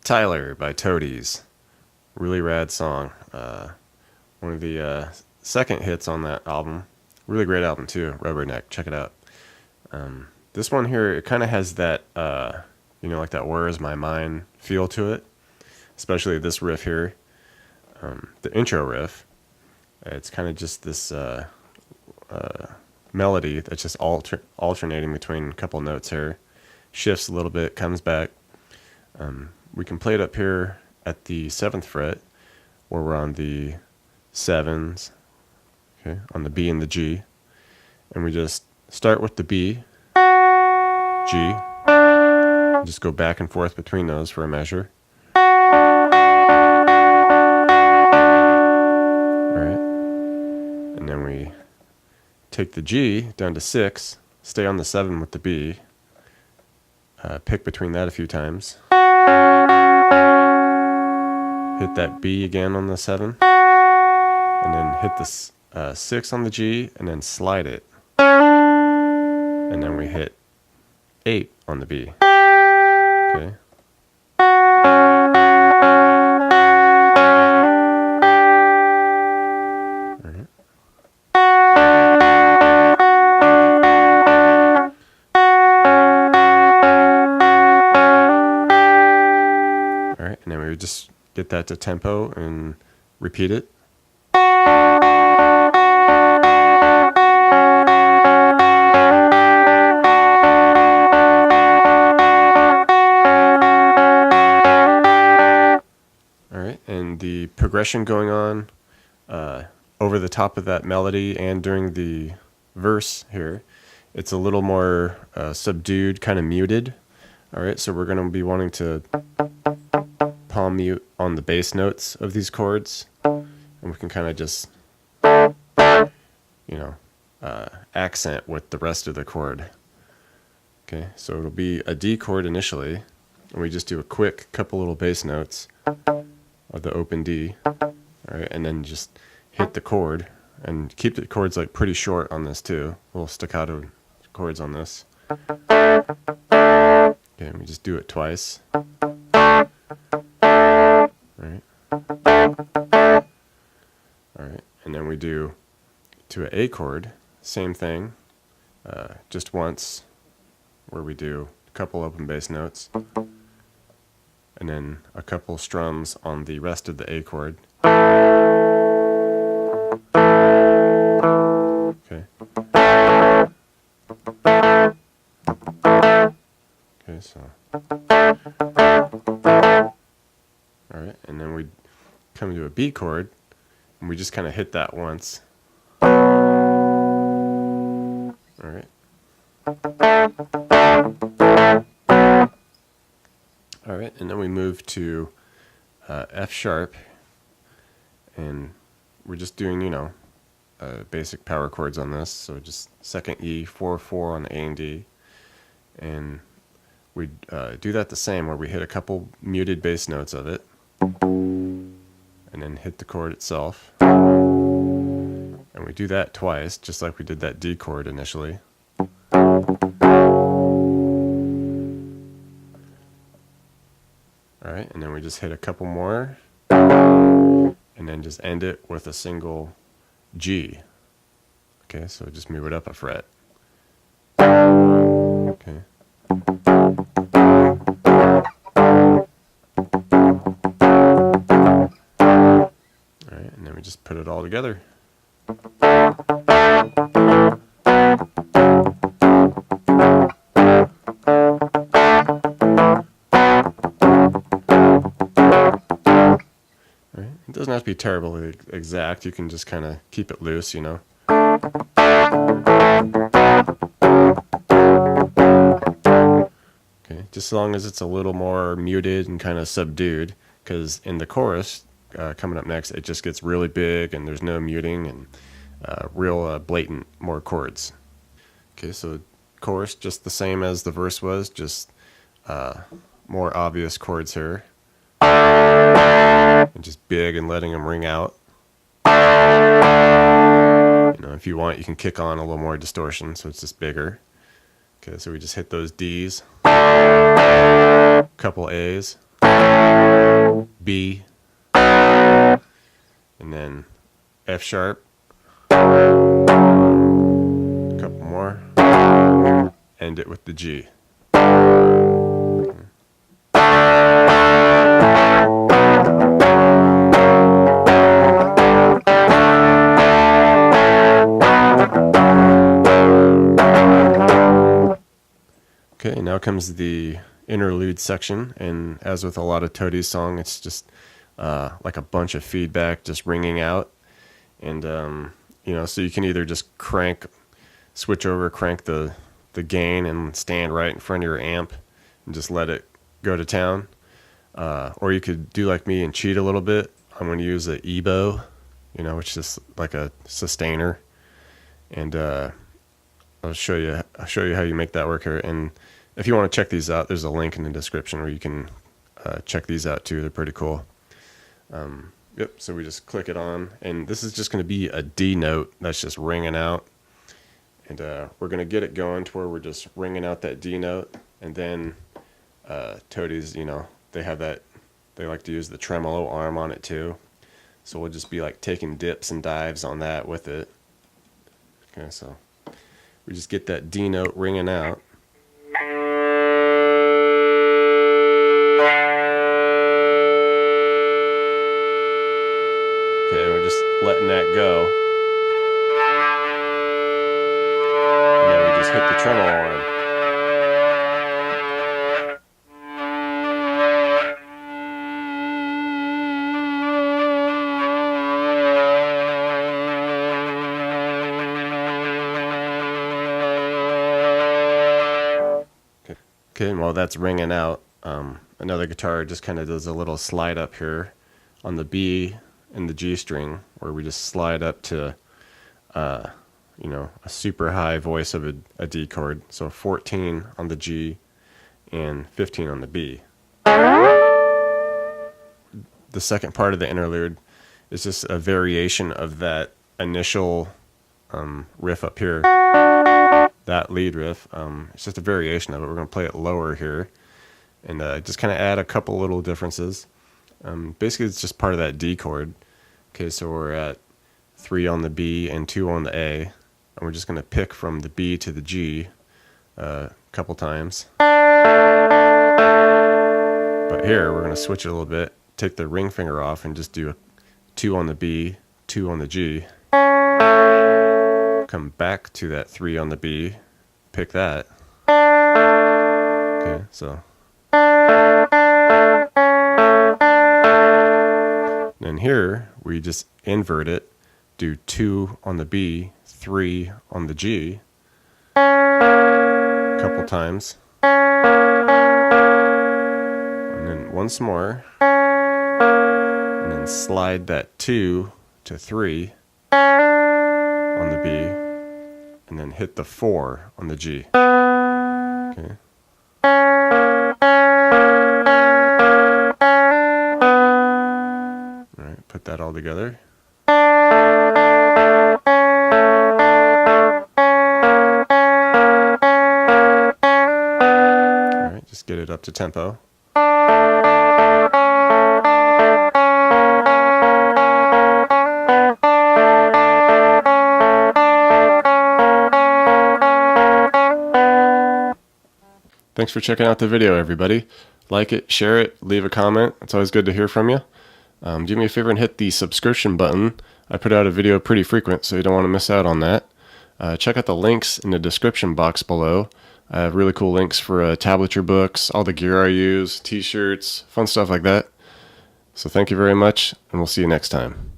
Tyler by Toadies. Really rad song. One of the second hits on that album. Really great album too, Rubberneck. Check it out. This one here, it kind of has that, like that "Where Is My Mind" feel to it. Especially this riff here, the intro riff. It's kind of just this melody that's just alternating between a couple notes here. Shifts a little bit, comes back. We can play it up here at the 7th fret, where we're on the 7s, okay, on the B and the G. And we just start with the B, G, just go back and forth between those for a measure. Alright. And then we take the G down to 6, stay on the 7 with the B, pick between that a few times. Hit that B again on the 7, and then hit the 6 on the G, and then slide it. And then we hit 8 on the B. Okay. Alright, and then we would just get that to tempo and repeat it. Alright, and the progression going on over the top of that melody and during the verse here, it's a little more subdued, kind of muted. Alright, so we're going to be wanting to palm mute on the bass notes of these chords, and we can kind of just, accent with the rest of the chord. Okay, so it'll be a D chord initially, and we just do a quick couple little bass notes of the open D, alright, and then just hit the chord, and keep the chords like pretty short on this too, little staccato chords on this. Okay, and we just do it twice. Alright. Alright, and then we do to an A chord, same thing, just once, where we do a couple open bass notes, and then a couple strums on the rest of the A chord. Okay. Okay, so. Alright, and then we come to a B chord, and we just kind of hit that once. Alright. Alright, and then we move to F sharp, and we're just doing, basic power chords on this, so just second E, 4/4 on the A and D, and we do that the same, where we hit a couple muted bass notes of it, and then hit the chord itself, and we do that twice, just like we did that D chord initially. Alright, and then we just hit a couple more, and then just end it with a single G. Okay, so just move it up a fret. Okay. Alright, and then we just put it all together. It doesn't have to be terribly exact. You can just kind of keep it loose, Okay, just as long as it's a little more muted and kind of subdued, because in the chorus coming up next, it just gets really big and there's no muting and real blatant more chords. Okay, so chorus just the same as the verse was, just more obvious chords here. And just big and letting them ring out. If you want, you can kick on a little more distortion, so it's just bigger. Okay, so we just hit those Ds, couple A's, B, and then F sharp, a couple more, end it with the G. Okay, now comes the interlude section, and as with a lot of Toadies song, it's just like a bunch of feedback just ringing out, and you know, so you can either just switch over, crank the gain, and stand right in front of your amp, and just let it go to town, or you could do like me and cheat a little bit. I'm going to use an EBow, you know, which is like a sustainer, and I'll show you how you make that work here. And if you want to check these out, there's a link in the description where you can check these out too. They're pretty cool. Yep, so we just click it on, and this is just going to be a D note that's just ringing out, and we're going to get it going to where we're just ringing out that D note. And then Toadies, you know, they like to use the tremolo arm on it too, so we'll just be like taking dips and dives on that with it. Okay, so we just get that D note ringing out. Okay, we're just letting that go. And then we just hit the tremolo arm. Okay, and while that's ringing out, another guitar just kind of does a little slide up here on the B and the G string, where we just slide up to, you know, a super high voice of a D chord. So 14 on the G and 15 on the B. The second part of the interlude is just a variation of that initial riff up here. That lead riff, it's just a variation of it. We're going to play it lower here, and just kind of add a couple little differences. Basically, it's just part of that D chord. Okay, so we're at 3 on the B and 2 on the A, and we're just going to pick from the B to the G a couple times. But here, we're going to switch it a little bit, take the ring finger off, and just do a 2 on the B, 2 on the G. Come back to that 3 on the B, pick that. Okay, so. And here, we just invert it, do 2 on the B, 3 on the G, a couple times. And then once more. And then slide that 2 to 3 on the B, and then hit the 4 on the G. Okay. All right, put that all together. All right, just get it up to tempo. Thanks for checking out the video, everybody. Like it, share it, leave a comment. It's always good to hear from you. Do me a favor and hit the subscription button. I put out a video pretty frequent, so you don't want to miss out on that. Check out the links in the description box below. I have really cool links for tablature books, all the gear I use, t-shirts, fun stuff like that. So thank you very much, and we'll see you next time.